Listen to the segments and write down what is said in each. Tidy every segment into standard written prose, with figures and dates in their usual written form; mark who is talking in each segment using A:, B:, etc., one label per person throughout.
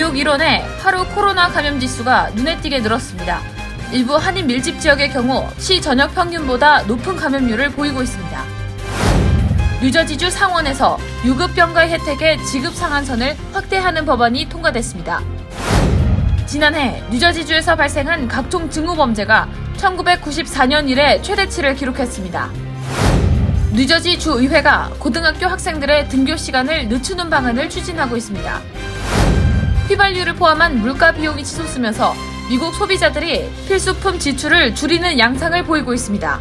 A: 뉴욕 일원의 하루 코로나 감염 지수가 눈에 띄게 늘었습니다. 일부 한인 밀집 지역의 경우 시 전역 평균보다 높은 감염률을 보이고 있습니다. 뉴저지주 상원에서 유급병가의 혜택의 지급 상한선을 확대하는 법안이 통과됐습니다. 지난해 뉴저지주에서 발생한 각종 증오범죄가 1994년 이래 최대치를 기록했습니다. 뉴저지 주의회가 고등학교 학생들의 등교 시간을 늦추는 방안을 추진하고 있습니다. 휘발유를 포함한 물가 비용이 치솟으면서 미국 소비자들이 필수품 지출을 줄이는 양상을 보이고 있습니다.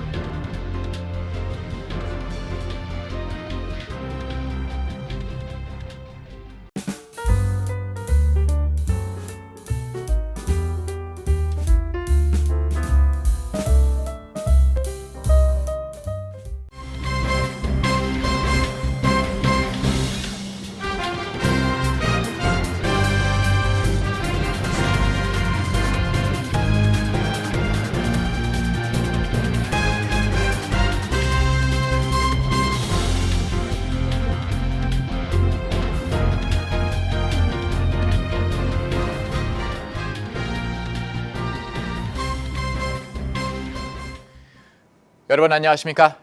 B: 여러분 안녕하십니까?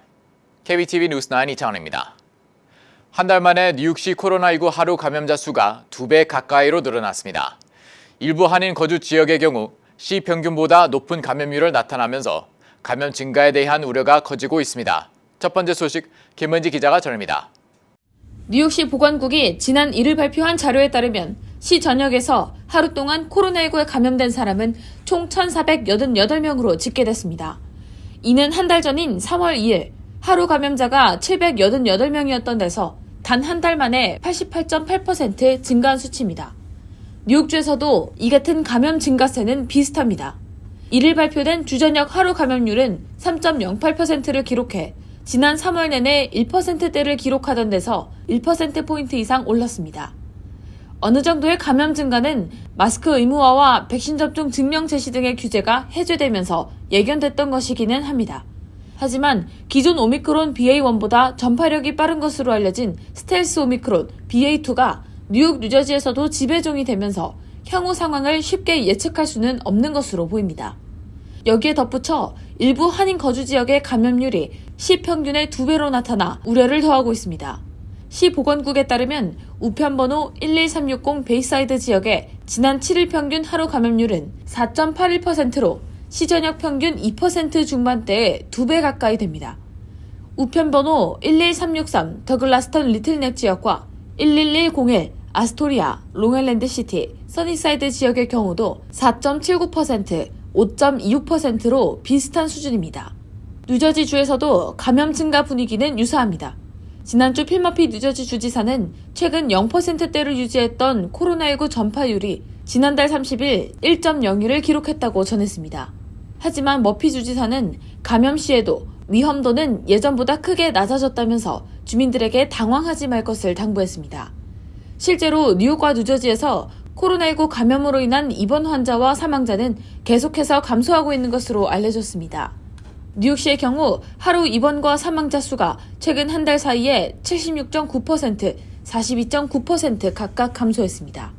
B: KBTV 뉴스9 이창원입니다. 한 달 만에 뉴욕시 코로나19 하루 감염자 수가 2배 가까이로 늘어났습니다. 일부 한인 거주 지역의 경우 시 평균보다 높은 감염률을 나타나면서 감염 증가에 대한 우려가 커지고 있습니다. 첫 번째 소식 김은지 기자가 전합니다.
A: 뉴욕시 보건국이 지난 1일 발표한 자료에 따르면 시 전역에서 하루 동안 코로나19에 감염된 사람은 총 1,488명으로 집계됐습니다. 이는 한 달 전인 3월 2일 하루 감염자가 788명이었던 데서 단 한 달 만에 88.8% 증가한 수치입니다. 뉴욕주에서도 이 같은 감염 증가세는 비슷합니다. 1일 발표된 주전역 하루 감염률은 3.08%를 기록해 지난 3월 내내 1%대를 기록하던 데서 1%포인트 이상 올랐습니다. 어느 정도의 감염 증가는 마스크 의무화와 백신 접종 증명 제시 등의 규제가 해제되면서 예견됐던 것이기는 합니다. 하지만 기존 오미크론 BA1보다 전파력이 빠른 것으로 알려진 스텔스 오미크론 BA2가 뉴욕, 뉴저지에서도 지배종이 되면서 향후 상황을 쉽게 예측할 수는 없는 것으로 보입니다. 여기에 덧붙여 일부 한인 거주 지역의 감염률이 시 평균의 2배로 나타나 우려를 더하고 있습니다. 시 보건국에 따르면 우편번호 11360 베이사이드 지역의 지난 7일 평균 하루 감염률은 4.81%로 시전역 평균 2% 중반대의 2배 가까이 됩니다. 우편번호 11363 더글라스턴 리틀넥 지역과 11101 아스토리아, 롱아일랜드시티, 써니사이드 지역의 경우도 4.79%, 5.26%로 비슷한 수준입니다. 뉴저지주에서도 감염 증가 분위기는 유사합니다. 지난주 필머피 뉴저지 주지사는 최근 0%대를 유지했던 코로나19 전파율이 지난달 30일 1.01을 기록했다고 전했습니다. 하지만 머피 주지사는 감염 시에도 위험도는 예전보다 크게 낮아졌다면서 주민들에게 당황하지 말 것을 당부했습니다. 실제로 뉴욕과 뉴저지에서 코로나19 감염으로 인한 입원 환자와 사망자는 계속해서 감소하고 있는 것으로 알려졌습니다. 뉴욕시의 경우 하루 입원과 사망자 수가 최근 한 달 사이에 76.9%, 42.9% 각각 감소했습니다.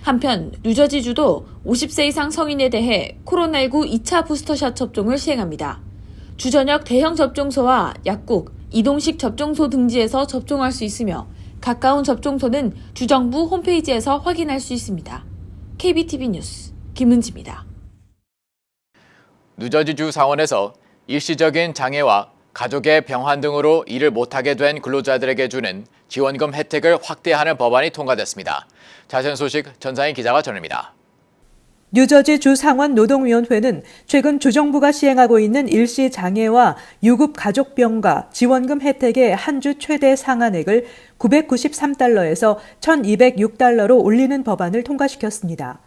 A: 한편 뉴저지주도 50세 이상 성인에 대해 코로나19 2차 부스터샷 접종을 시행합니다. 주전역 대형 접종소와 약국, 이동식 접종소 등지에서 접종할 수 있으며 가까운 접종소는 주정부 홈페이지에서 확인할 수 있습니다. KBTV 뉴스 김은지입니다.
B: 뉴저지주 상원에서 일시적인 장애와 가족의 병환 등으로 일을 못하게 된 근로자들에게 주는 지원금 혜택을 확대하는 법안이 통과됐습니다. 자세한 소식 전상희 기자가 전합니다.
C: 뉴저지 주 상원 노동위원회는 최근 주정부가 시행하고 있는 일시 장애와 유급 가족병가 지원금 혜택의 한 주 최대 상한액을 993달러에서 1,206달러로 올리는 법안을 통과시켰습니다.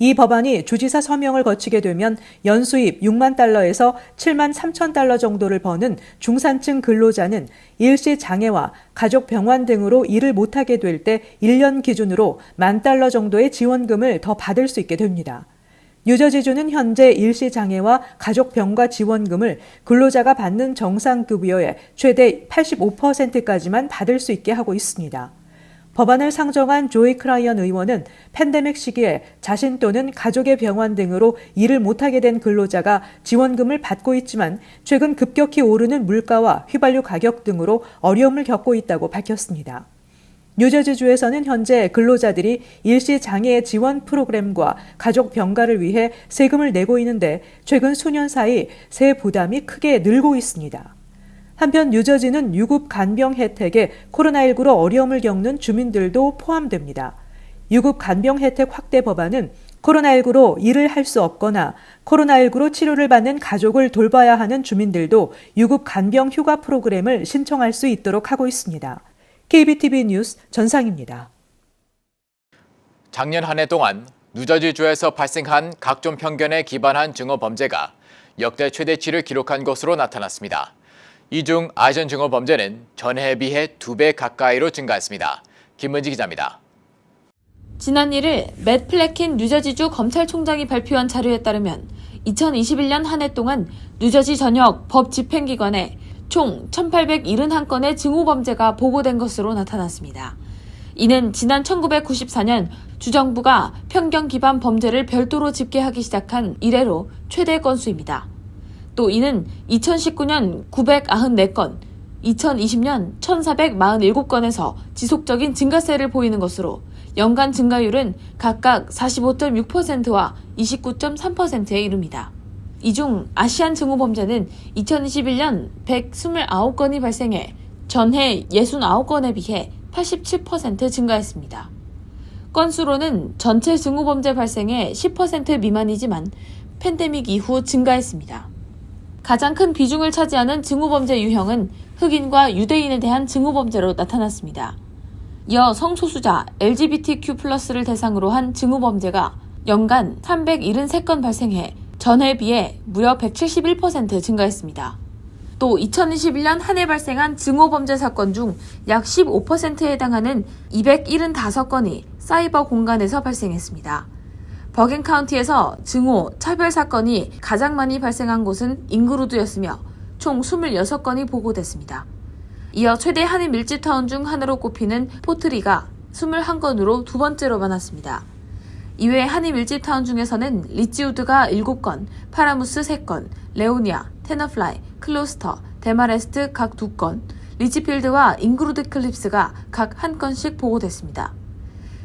C: 이 법안이 주지사 서명을 거치게 되면 연수입 6만 달러에서 7만 3천 달러 정도를 버는 중산층 근로자는 일시 장애와 가족 병환 등으로 일을 못하게 될 때 1년 기준으로 10,000달러 정도의 지원금을 더 받을 수 있게 됩니다. 뉴저지주는 현재 일시 장애와 가족 병가 지원금을 근로자가 받는 정상급여의 최대 85%까지만 받을 수 있게 하고 있습니다. 법안을 상정한 조이 크라이언 의원은 팬데믹 시기에 자신 또는 가족의 병환 등으로 일을 못하게 된 근로자가 지원금을 받고 있지만 최근 급격히 오르는 물가와 휘발유 가격 등으로 어려움을 겪고 있다고 밝혔습니다. 뉴저지주에서는 현재 근로자들이 일시 장애 지원 프로그램과 가족 병가를 위해 세금을 내고 있는데 최근 수년 사이 세 부담이 크게 늘고 있습니다. 한편 뉴저지는 유급 간병 혜택에 코로나19로 어려움을 겪는 주민들도 포함됩니다. 유급 간병 혜택 확대 법안은 코로나19로 일을 할 수 없거나 코로나19로 치료를 받는 가족을 돌봐야 하는 주민들도 유급 간병 휴가 프로그램을 신청할 수 있도록 하고 있습니다. KBTV 뉴스 전상입니다.
B: 작년 한 해 동안 뉴저지주에서 발생한 각종 편견에 기반한 증오 범죄가 역대 최대치를 기록한 것으로 나타났습니다. 이 중 아시안 증오 범죄는 전해에 비해 2배 가까이로 증가했습니다. 김은지 기자입니다.
A: 지난 1일 맷 플래킨 뉴저지주 검찰총장이 발표한 자료에 따르면 2021년 한 해 동안 뉴저지 전역 법 집행기관에 총 1,871건의 증오범죄가 보고된 것으로 나타났습니다. 이는 지난 1994년 주정부가 편견 기반 범죄를 별도로 집계하기 시작한 이래로 최대 건수입니다. 또 이는 2019년 994건, 2020년 1,447건에서 지속적인 증가세를 보이는 것으로 연간 증가율은 각각 45.6%와 29.3%에 이릅니다. 이 중 아시안 증오범죄는 2021년 129건이 발생해 전해 69건에 비해 87% 증가했습니다. 건수로는 전체 증오범죄 발생의 10% 미만이지만 팬데믹 이후 증가했습니다. 가장 큰 비중을 차지하는 증오범죄 유형은 흑인과 유대인에 대한 증오범죄로 나타났습니다. 이어 성소수자 LGBTQ+를 대상으로 한 증오범죄가 연간 373건 발생해 전해에 비해 무려 171% 증가했습니다. 또 2021년 한 해 발생한 증오범죄 사건 중 약 15%에 해당하는 275건이 사이버 공간에서 발생했습니다. 버긴 카운티에서 증오, 차별 사건이 가장 많이 발생한 곳은 잉그루드였으며 총 26건이 보고됐습니다. 이어 최대 한인 밀집타운 중 하나로 꼽히는 포트리가 21건으로 두 번째로 많았습니다. 이외 한인 밀집타운 중에서는 리치우드가 7건, 파라무스 3건, 레오니아, 테너플라이, 클로스터, 데마레스트 각 2건, 리치필드와 잉그루드 클립스가 각 1건씩 보고됐습니다.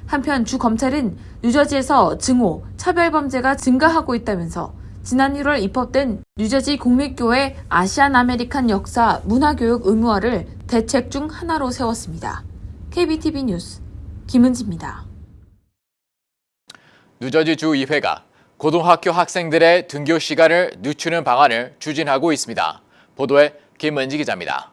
A: 한편 주 검찰은 뉴저지에서 증오, 차별범죄가 증가하고 있다면서 지난 1월 입법된 뉴저지 공립교회 아시안 아메리칸 역사 문화교육 의무화를 대책 중 하나로 세웠습니다. KBTV 뉴스 김은지입니다.
B: 뉴저지 주의회가 고등학교 학생들의 등교 시간을 늦추는 방안을 추진하고 있습니다. 보도에 김은지 기자입니다.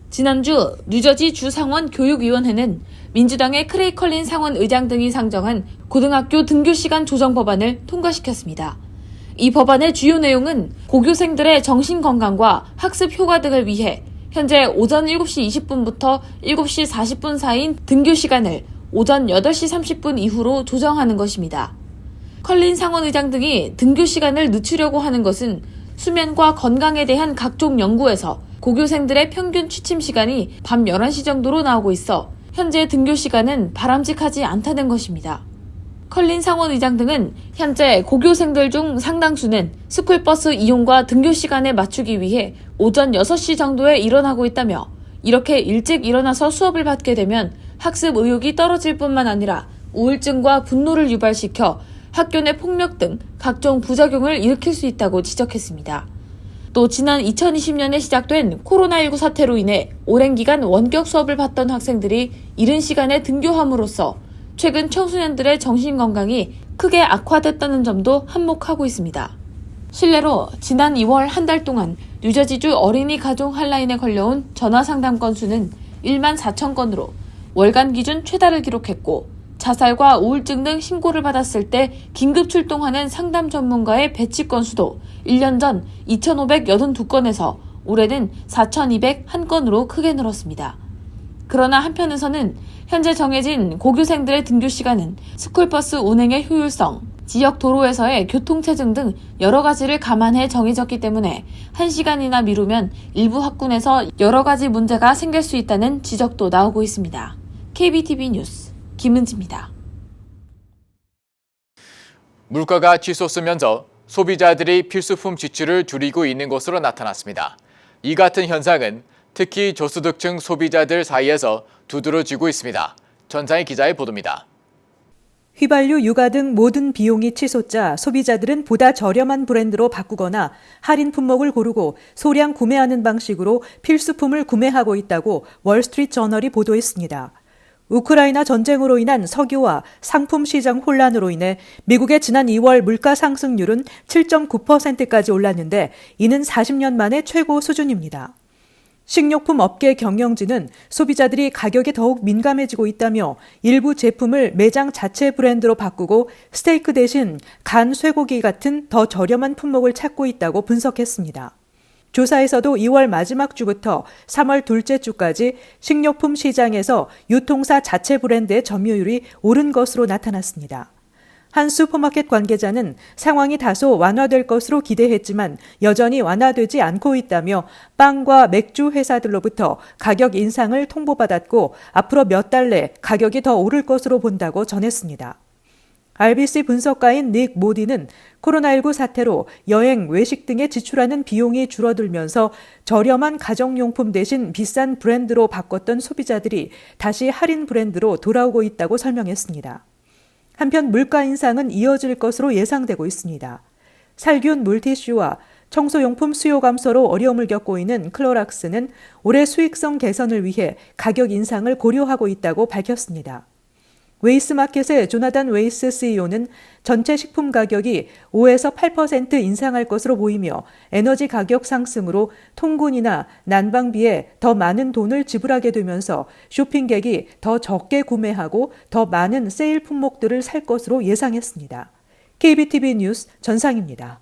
A: 지난주 뉴저지 주상원 교육위원회는 민주당의 크레이 컬린 상원 의장 등이 상정한 고등학교 등교 시간 조정 법안을 통과시켰습니다. 이 법안의 주요 내용은 고교생들의 정신건강과 학습 효과 등을 위해 현재 오전 7시 20분부터 7시 40분 사이인 등교 시간을 오전 8시 30분 이후로 조정하는 것입니다. 컬린 상원 의장 등이 등교 시간을 늦추려고 하는 것은 수면과 건강에 대한 각종 연구에서 고교생들의 평균 취침 시간이 밤 11시 정도로 나오고 있어 현재 등교 시간은 바람직하지 않다는 것입니다. 컬린 상원 의장 등은 현재 고교생들 중 상당수는 스쿨버스 이용과 등교 시간에 맞추기 위해 오전 6시 정도에 일어나고 있다며 이렇게 일찍 일어나서 수업을 받게 되면 학습 의욕이 떨어질 뿐만 아니라 우울증과 분노를 유발시켜 학교 내 폭력 등 각종 부작용을 일으킬 수 있다고 지적했습니다. 또 지난 2020년에 시작된 코로나19 사태로 인해 오랜 기간 원격 수업을 받던 학생들이 이른 시간에 등교함으로써 최근 청소년들의 정신건강이 크게 악화됐다는 점도 한몫하고 있습니다. 실례로 지난 2월 한 달 동안 뉴저지주 어린이 가족 핫라인에 걸려온 전화 상담 건수는 1만 4천 건으로 월간 기준 최다를 기록했고 자살과 우울증 등 신고를 받았을 때 긴급 출동하는 상담 전문가의 배치 건수도 1년 전 2,582건에서 올해는 4,201건으로 크게 늘었습니다. 그러나 한편에서는 현재 정해진 고교생들의 등교 시간은 스쿨버스 운행의 효율성, 지역 도로에서의 교통체증 등 여러 가지를 감안해 정해졌기 때문에 1시간이나 미루면 일부 학군에서 여러 가지 문제가 생길 수 있다는 지적도 나오고 있습니다. KBTV 뉴스 김은지입니다.
B: 물가가 치솟으면서 소비자들이 필수품 지출을 줄이고 있는 것으로 나타났습니다. 이 같은 현상은 특히 저소득층 소비자들 사이에서 두드러지고 있습니다. 전상희 기자의 보도입니다.
C: 휘발유, 육아 등 모든 비용이 치솟자 소비자들은 보다 저렴한 브랜드로 바꾸거나 할인 품목을 고르고 소량 구매하는 방식으로 필수품을 구매하고 있다고 월스트리트 저널이 보도했습니다. 우크라이나 전쟁으로 인한 석유와 상품 시장 혼란으로 인해 미국의 지난 2월 물가 상승률은 7.9%까지 올랐는데 이는 40년 만에 최고 수준입니다. 식료품 업계 경영진은 소비자들이 가격에 더욱 민감해지고 있다며 일부 제품을 매장 자체 브랜드로 바꾸고 스테이크 대신 간 쇠고기 같은 더 저렴한 품목을 찾고 있다고 분석했습니다. 조사에서도 2월 마지막 주부터 3월 둘째 주까지 식료품 시장에서 유통사 자체 브랜드의 점유율이 오른 것으로 나타났습니다. 한 슈퍼마켓 관계자는 상황이 다소 완화될 것으로 기대했지만 여전히 완화되지 않고 있다며 빵과 맥주 회사들로부터 가격 인상을 통보받았고 앞으로 몇 달 내 가격이 더 오를 것으로 본다고 전했습니다. RBC 분석가인 닉 모디는 코로나19 사태로 여행, 외식 등에 지출하는 비용이 줄어들면서 저렴한 가정용품 대신 비싼 브랜드로 바꿨던 소비자들이 다시 할인 브랜드로 돌아오고 있다고 설명했습니다. 한편 물가 인상은 이어질 것으로 예상되고 있습니다. 살균 물티슈와 청소용품 수요 감소로 어려움을 겪고 있는 클로락스는 올해 수익성 개선을 위해 가격 인상을 고려하고 있다고 밝혔습니다. 웨이스마켓의 조나단 웨이스 CEO는 전체 식품 가격이 5에서 8% 인상할 것으로 보이며 에너지 가격 상승으로 통근이나 난방비에 더 많은 돈을 지불하게 되면서 쇼핑객이 더 적게 구매하고 더 많은 세일 품목들을 살 것으로 예상했습니다. KBTV 뉴스 전상입니다.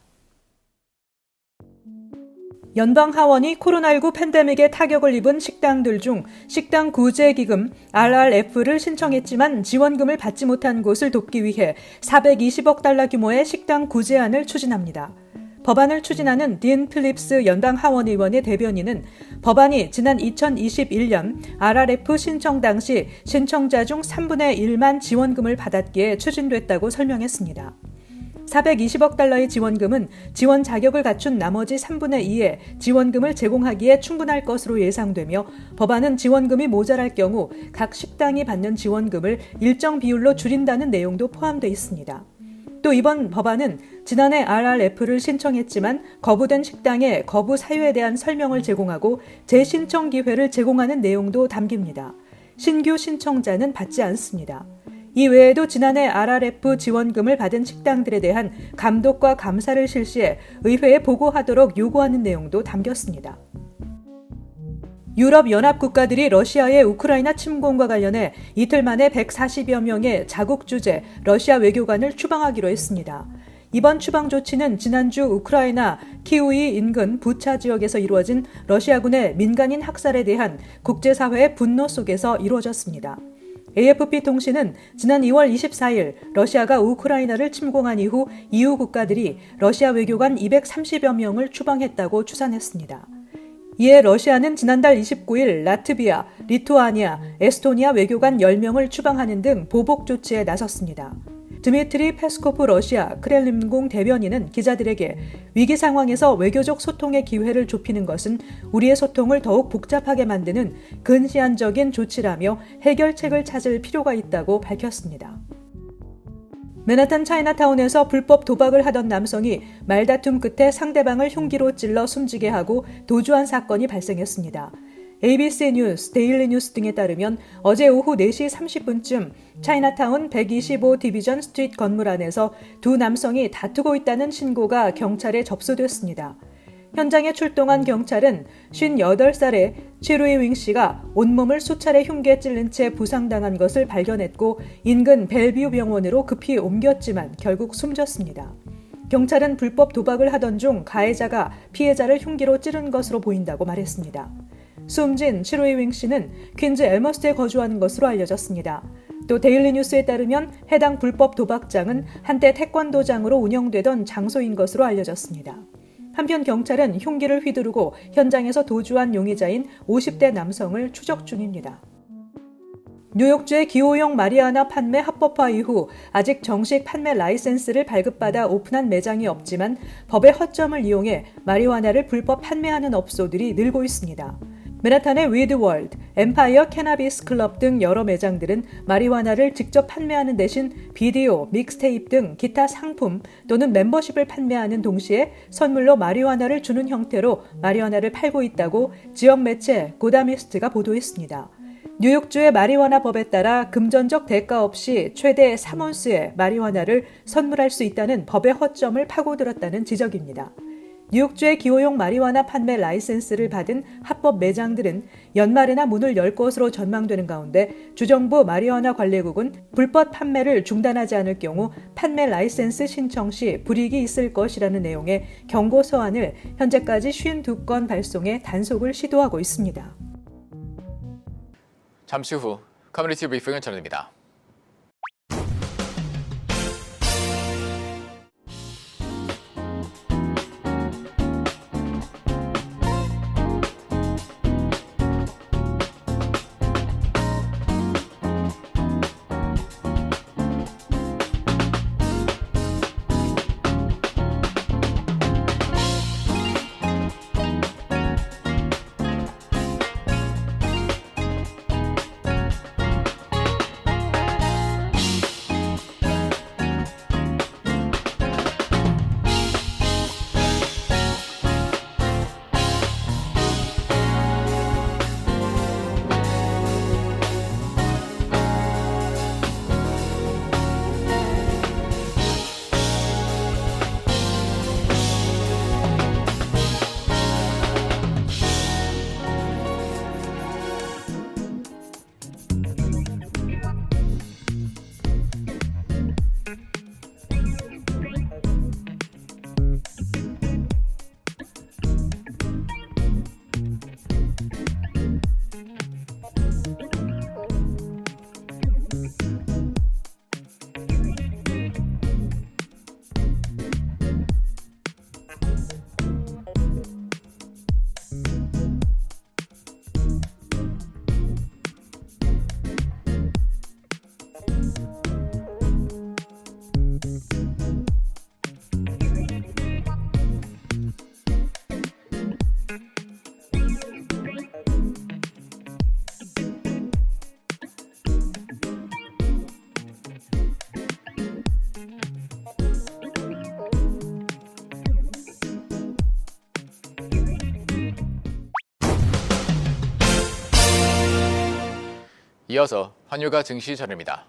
C: 연방하원이 코로나19 팬데믹에 타격을 입은 식당들 중 식당 구제기금 RRF를 신청했지만 지원금을 받지 못한 곳을 돕기 위해 420억 달러 규모의 식당 구제안을 추진합니다. 법안을 추진하는 딘 필립스 연방하원의원의 대변인은 법안이 지난 2021년 RRF 신청 당시 신청자 중 3분의 1만 지원금을 받았기에 추진됐다고 설명했습니다. 420억 달러의 지원금은 지원 자격을 갖춘 나머지 3분의 2의 지원금을 제공하기에 충분할 것으로 예상되며 법안은 지원금이 모자랄 경우 각 식당이 받는 지원금을 일정 비율로 줄인다는 내용도 포함되어 있습니다. 또 이번 법안은 지난해 RRF를 신청했지만 거부된 식당의 거부 사유에 대한 설명을 제공하고 재신청 기회를 제공하는 내용도 담깁니다. 신규 신청자는 받지 않습니다. 이 외에도 지난해 RRF 지원금을 받은 식당들에 대한 감독과 감사를 실시해 의회에 보고하도록 요구하는 내용도 담겼습니다. 유럽 연합 국가들이 러시아의 우크라이나 침공과 관련해 이틀 만에 140여 명의 자국 주재 러시아 외교관을 추방하기로 했습니다. 이번 추방 조치는 지난주 우크라이나 키우이 인근 부차 지역에서 이루어진 러시아군의 민간인 학살에 대한 국제사회의 분노 속에서 이루어졌습니다. AFP 통신은 지난 2월 24일 러시아가 우크라이나를 침공한 이후 EU 국가들이 러시아 외교관 230여 명을 추방했다고 추산했습니다. 이에 러시아는 지난달 29일 라트비아, 리투아니아, 에스토니아 외교관 10명을 추방하는 등 보복 조치에 나섰습니다. 드미트리 페스코프 러시아 크렐림궁 대변인은 기자들에게 위기 상황에서 외교적 소통의 기회를 좁히는 것은 우리의 소통을 더욱 복잡하게 만드는 근시안적인 조치라며 해결책을 찾을 필요가 있다고 밝혔습니다. 맨하탄 차이나타운에서 불법 도박을 하던 남성이 말다툼 끝에 상대방을 흉기로 찔러 숨지게 하고 도주한 사건이 발생했습니다. ABC 뉴스, 데일리 뉴스 등에 따르면 어제 오후 4시 30분쯤 차이나타운 125 디비전 스트리트 건물 안에서 두 남성이 다투고 있다는 신고가 경찰에 접수됐습니다. 현장에 출동한 경찰은 58살의 치루이 윙 씨가 온몸을 수차례 흉기에 찔린 채 부상당한 것을 발견했고 인근 벨뷰 병원으로 급히 옮겼지만 결국 숨졌습니다. 경찰은 불법 도박을 하던 중 가해자가 피해자를 흉기로 찌른 것으로 보인다고 말했습니다. 숨진 치루이 윙 씨는 퀸즈 엘머스트에 거주하는 것으로 알려졌습니다. 또 데일리 뉴스에 따르면 해당 불법 도박장은 한때 태권도장으로 운영되던 장소인 것으로 알려졌습니다. 한편 경찰은 흉기를 휘두르고 현장에서 도주한 용의자인 50대 남성을 추적 중입니다. 뉴욕주의 기호용 마리화나 판매 합법화 이후 아직 정식 판매 라이센스를 발급받아 오픈한 매장이 없지만 법의 허점을 이용해 마리화나를 불법 판매하는 업소들이 늘고 있습니다. 맨하탄의 위드월드, 엠파이어 캐나비스 클럽 등 여러 매장들은 마리화나를 직접 판매하는 대신 비디오, 믹스테이프 등 기타 상품 또는 멤버십을 판매하는 동시에 선물로 마리화나를 주는 형태로 마리화나를 팔고 있다고 지역 매체 고다미스트가 보도했습니다. 뉴욕주의 마리화나 법에 따라 금전적 대가 없이 최대 3온스의 마리화나를 선물할 수 있다는 법의 허점을 파고들었다는 지적입니다. 뉴욕주의 기호용 마리화나 판매 라이센스를 받은 합법 매장들은 연말에나 문을 열 것으로 전망되는 가운데 주정부 마리화나 관리국은 불법 판매를 중단하지 않을 경우 판매 라이센스 신청 시 불이익이 있을 것이라는 내용의 경고 서한을 현재까지 52건 발송해 단속을 시도하고 있습니다.
B: 잠시 후 커뮤니티 브리핑을 전해드립니다. 이어서 환율과 증시 전해드립니다.